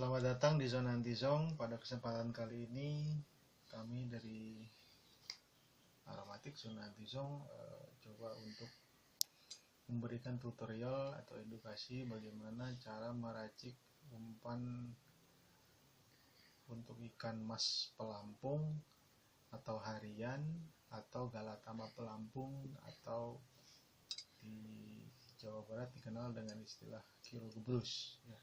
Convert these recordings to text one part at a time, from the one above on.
Selamat datang di Zona Antizong. Pada kesempatan kali ini kami dari Aromatik Zona Antizong coba untuk memberikan tutorial atau edukasi bagaimana cara meracik umpan untuk ikan mas pelampung atau harian atau galatama pelampung atau di Jawa Barat dikenal dengan istilah kilo gebrus ya.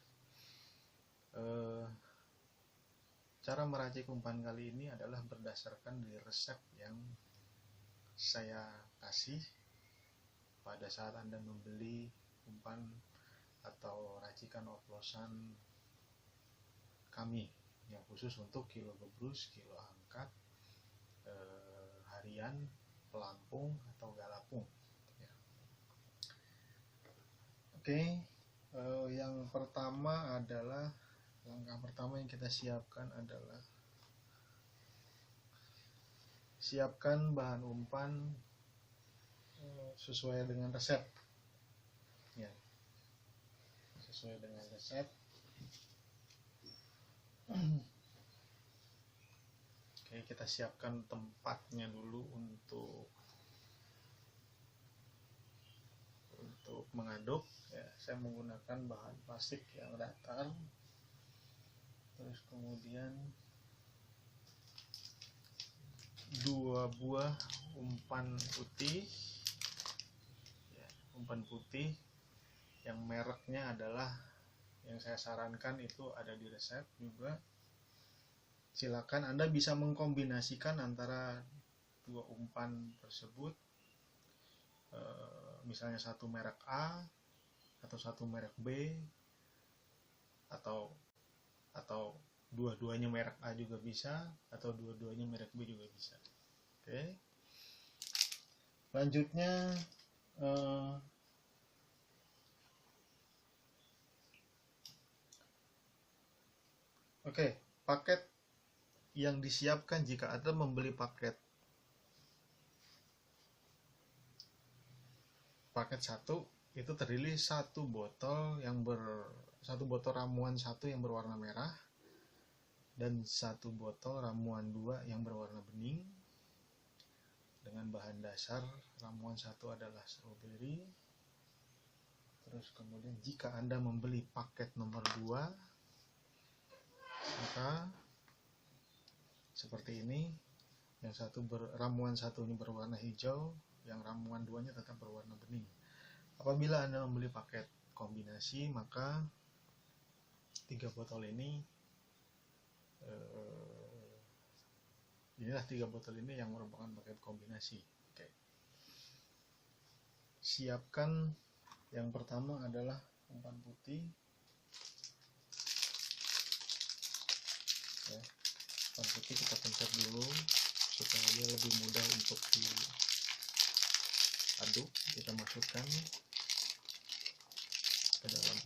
Cara meracik umpan kali ini adalah berdasarkan dari resep yang saya kasih pada saat Anda membeli umpan atau racikan oplosan kami yang khusus untuk kilo gebrus, kilo angkat, harian, pelampung atau galapung ya. Oke, yang pertama adalah langkah pertama yang kita siapkan adalah siapkan bahan umpan sesuai dengan resep ya, sesuai dengan resep. Oke, kita siapkan tempatnya dulu untuk mengaduk ya. Saya menggunakan bahan plastik yang datar. Terus kemudian 2 buah umpan putih ya, umpan putih yang mereknya adalah, yang saya sarankan itu ada di resep juga. Silakan Anda bisa mengkombinasikan antara 2 umpan tersebut, misalnya satu merek A atau satu merek B atau dua-duanya merek A juga bisa, atau dua-duanya merek B juga bisa. Oke. Lanjutnya paket yang disiapkan jika Anda membeli paket 1 itu terdiri satu botol ramuan 1 yang berwarna merah dan 1 botol ramuan 2 yang berwarna bening dengan bahan dasar ramuan 1 adalah stroberi. Terus kemudian jika Anda membeli paket nomor 2 maka seperti ini, yang ramuan 1 ini berwarna hijau, yang ramuan 2-nya tetap berwarna bening. Apabila Anda membeli paket kombinasi, maka 3 botol ini inilah 3 botol ini yang merupakan paket kombinasi. Oke. Siapkan yang pertama adalah umpan putih ya. Umpan putih kita pencet dulu supaya dia lebih mudah untuk diaduk. Kita masukkan ke dalam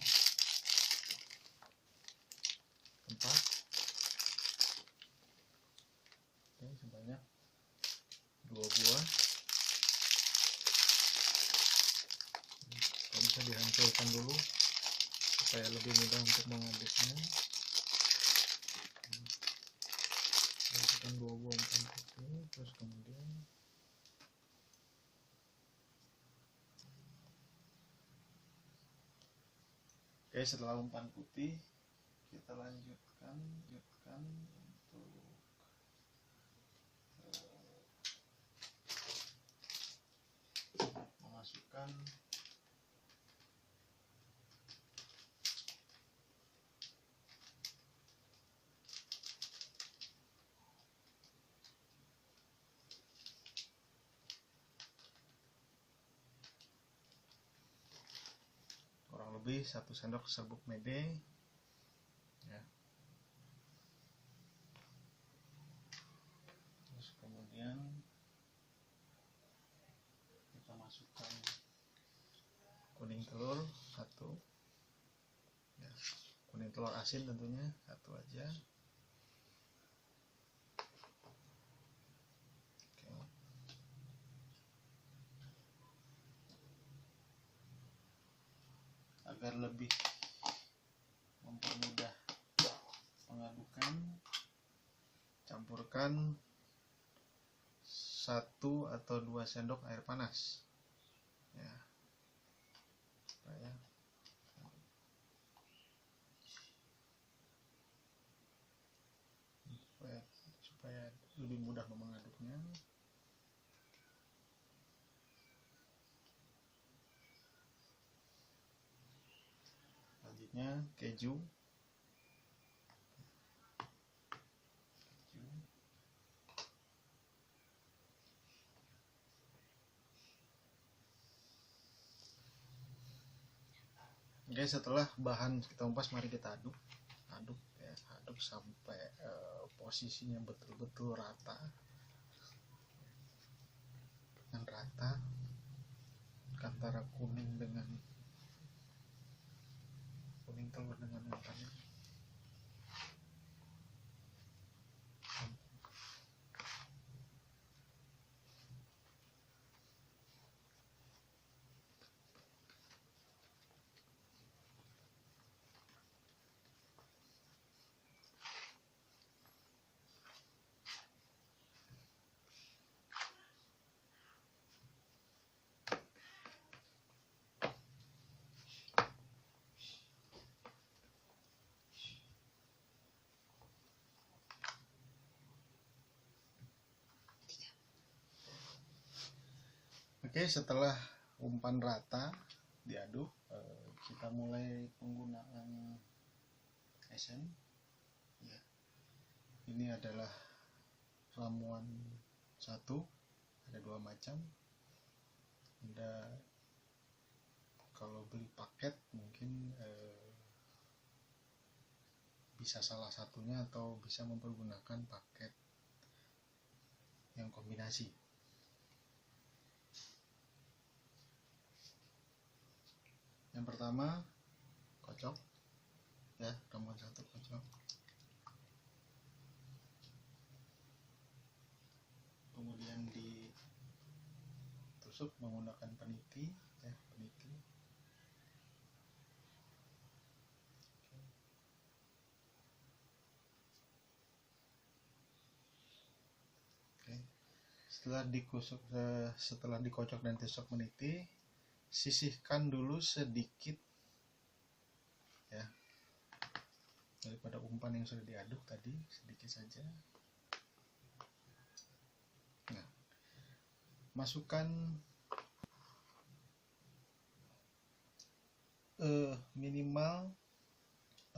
tempat. Oke, sebanyak 2 buah. Kalau bisa dihancurkan dulu supaya lebih mudah untuk mengaduknya. Masukkan 2 buah umpan putih. Terus kemudian setelah umpan putih kita lanjutkan untuk memasukkan kurang lebih 1 sendok serbuk mede ya. Terus kemudian kita masukkan kuning telur 1 ya. Kuning telur asin tentunya 1 aja. Agar lebih mempermudah campurkan 1 atau 2 sendok air panas ya, supaya lebih mudah mengaduknya. Selanjutnya keju. Oke, setelah bahan kita umpas, mari kita aduk ya, aduk sampai posisinya betul-betul rata, dengan rata antara kuning telur dengan umpannya. Oke, setelah umpan rata diaduk, kita mulai penggunaan esen ya. Ini adalah ramuan 1, ada 2 macam. Anda kalau beli paket mungkin bisa salah satunya atau bisa mempergunakan paket yang kombinasi. Yang pertama kocok ya, ramuan 1 kocok, kemudian ditusuk menggunakan peniti ya, peniti. Oke. Setelah dikocok dan tusuk meniti, sisihkan dulu sedikit ya daripada umpan yang sudah diaduk tadi, sedikit saja. Nah, masukkan minimal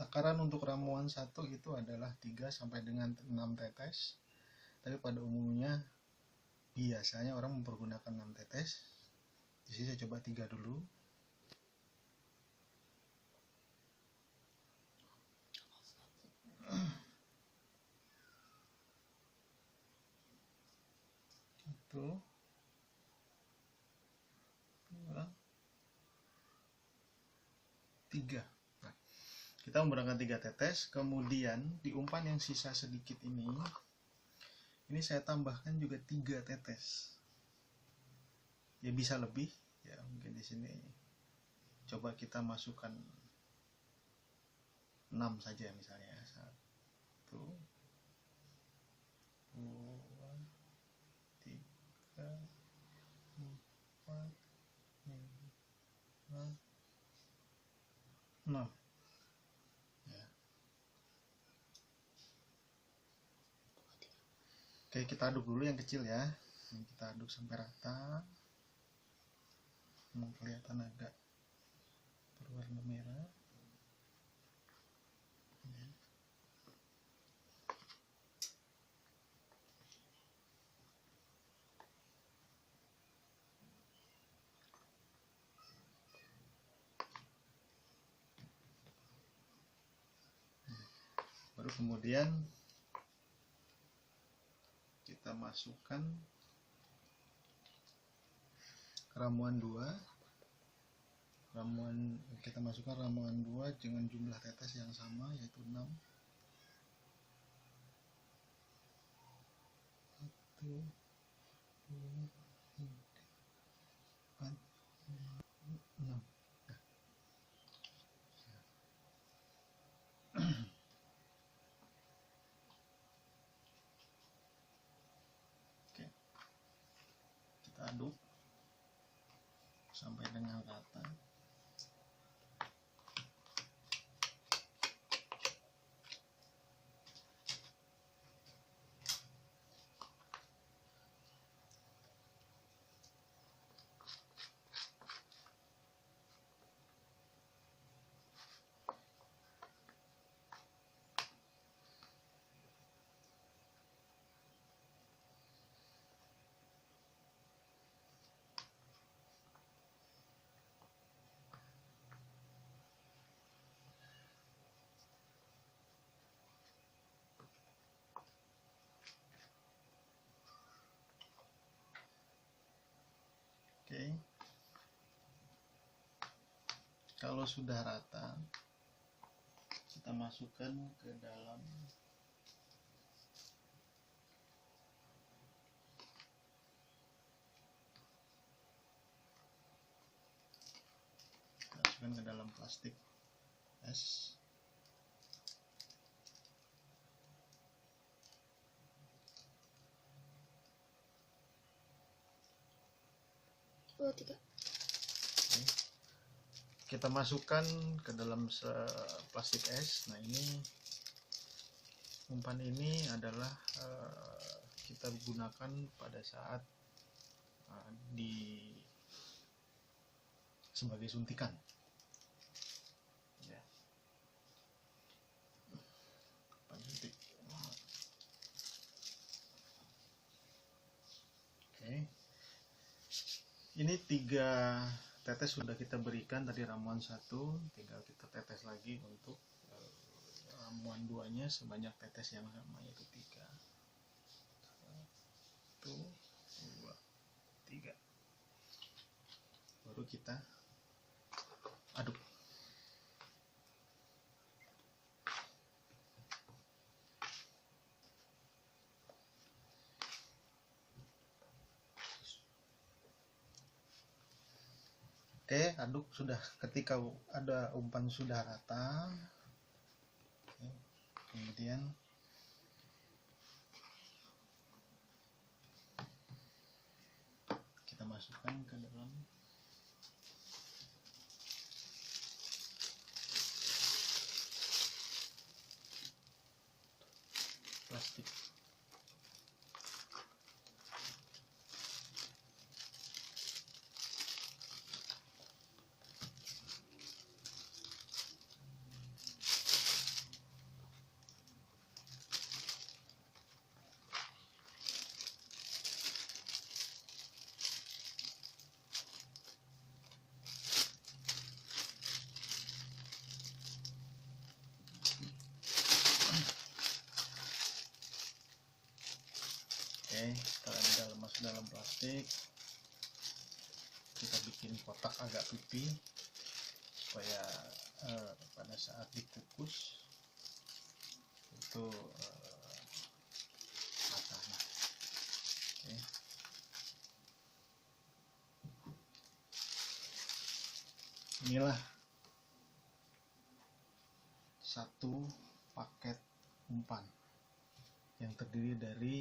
takaran untuk ramuan 1 itu adalah 3 sampai dengan 6 tetes. Tapi pada umumnya biasanya orang mempergunakan 6 tetes. Di sini saya coba 3 dulu. Itu 2, 3. Nah, kita menggunakan 3 tetes. Kemudian di umpan yang sisa sedikit ini saya tambahkan juga 3 tetes. Ya bisa lebih ya, mungkin di sini coba kita masukkan 6 saja misalnya. 1, 2, 3, 4, 5, 6 ya. Oke, kita aduk dulu yang kecil ya. Kita aduk sampai rata. Kelihatan agak berwarna merah. Baru kemudian kita masukkan ramuan 2. Kita masukkan ramuan 2 dengan jumlah tetes yang sama, yaitu 6. 1, 2, 3, 4, 5, 6. aduk sampai dengan rata. Oke. Kalau sudah rata, kita masukkan ke dalam plastik es. Tiga. Kita masukkan ke dalam plastik es. Nah, ini umpan ini adalah kita gunakan pada saat sebagai suntikan. Ya. Suntik. Oke. Ini 3 tetes sudah kita berikan tadi ramuan 1, tinggal kita tetes lagi untuk ramuan 2-nya sebanyak tetes yang sama, yaitu 3. 1, 2, 3. Baru kita aduk. Oke, aduk sudah. Ketika ada umpan sudah rata, oke, kemudian kita masukkan ke dalam plastik. Oke, setelah masuk dalam plastik, kita bikin kotak agak pipih supaya pada saat dikukus itu matanya. Oke. Inilah 1 paket umpan yang terdiri dari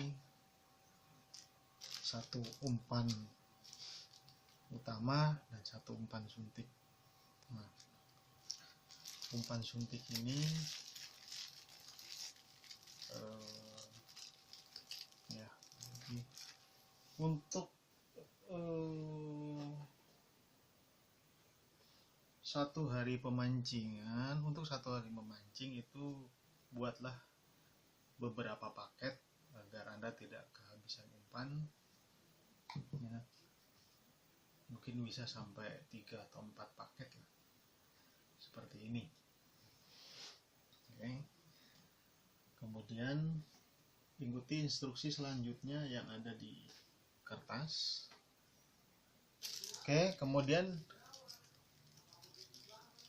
1 umpan utama dan 1 umpan suntik. Nah, umpan suntik ini ya, untuk 1 hari pemancingan. Untuk 1 hari memancing itu buatlah beberapa paket agar Anda tidak kehabisan umpan. Ya, mungkin bisa sampai 3 atau 4 paket lah, seperti ini. Oke. Kemudian ikuti instruksi selanjutnya yang ada di kertas. Oke, kemudian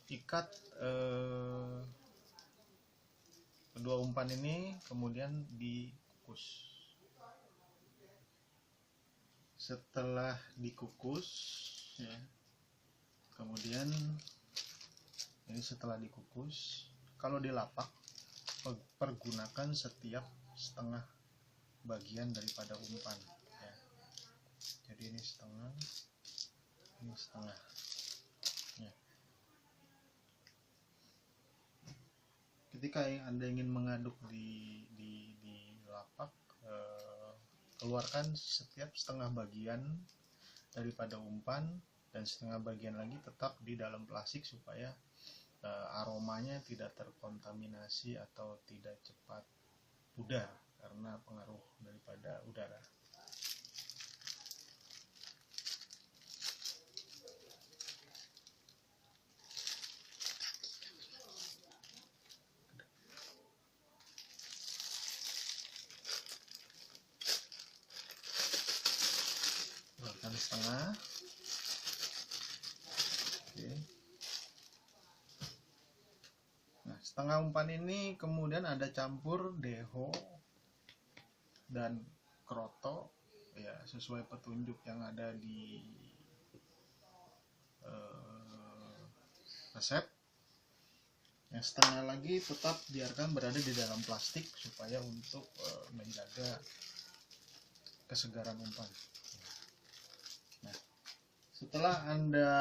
ikat kedua umpan ini, kemudian dikukus. Setelah dikukus, ya, kemudian ini setelah dikukus, kalau dilapak, pergunakan setiap setengah bagian daripada umpan, ya. Jadi ini setengah, ini setengah ya. Ketika Anda ingin mengaduk di lapak, keluarkan setiap setengah bagian daripada umpan dan setengah bagian lagi tetap di dalam plastik supaya aromanya tidak terkontaminasi atau tidak cepat pudar karena pengaruh daripada udara. Keluarkan setengah. Oke. Nah, setengah umpan ini kemudian ada campur deho dan kroto ya, sesuai petunjuk yang ada di resep. Yang setengah lagi tetap biarkan berada di dalam plastik supaya untuk menjaga kesegaran umpan. Nah, setelah Anda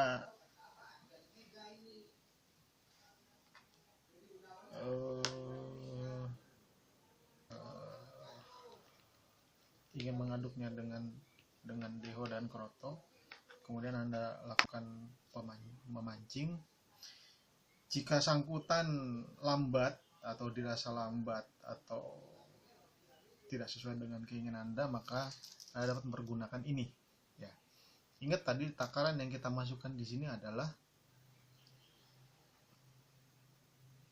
ingin mengaduknya dengan deho dan kroto, kemudian Anda lakukan memancing. Jika sangkutan lambat atau dirasa lambat atau tidak sesuai dengan keinginan Anda, maka Anda dapat mempergunakan ini. Ya, ingat tadi takaran yang kita masukkan di sini adalah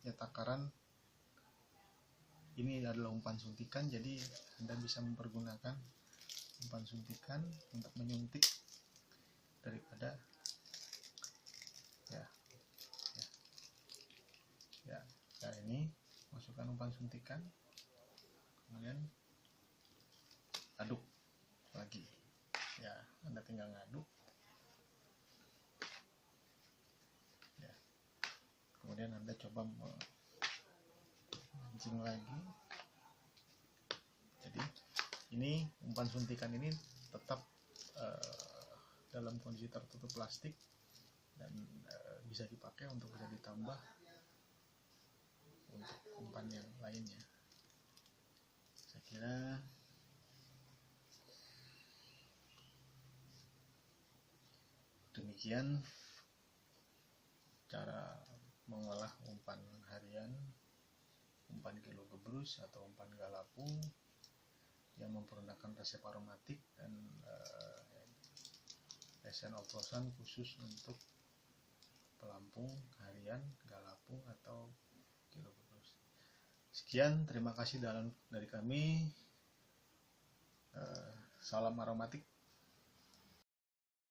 ya takaran ini adalah umpan suntikan, jadi Anda bisa mempergunakan umpan suntikan untuk menyuntik daripada ya ini masukkan umpan suntikan, kemudian aduk lagi ya, Anda tinggal ngaduk ya, kemudian Anda coba mancing lagi. Jadi ini umpan suntikan ini tetap dalam kondisi tertutup plastik dan bisa dipakai untuk bisa ditambah untuk umpan yang lainnya. Saya kira demikian cara mengolah umpan harian, umpan kilo gebrus atau umpan galapu yang menggunakan resep aromatik dan esen oplosan khusus untuk pelampung harian, galapu atau kilo gebrus. Sekian, terima kasih dari kami. Salam aromatik.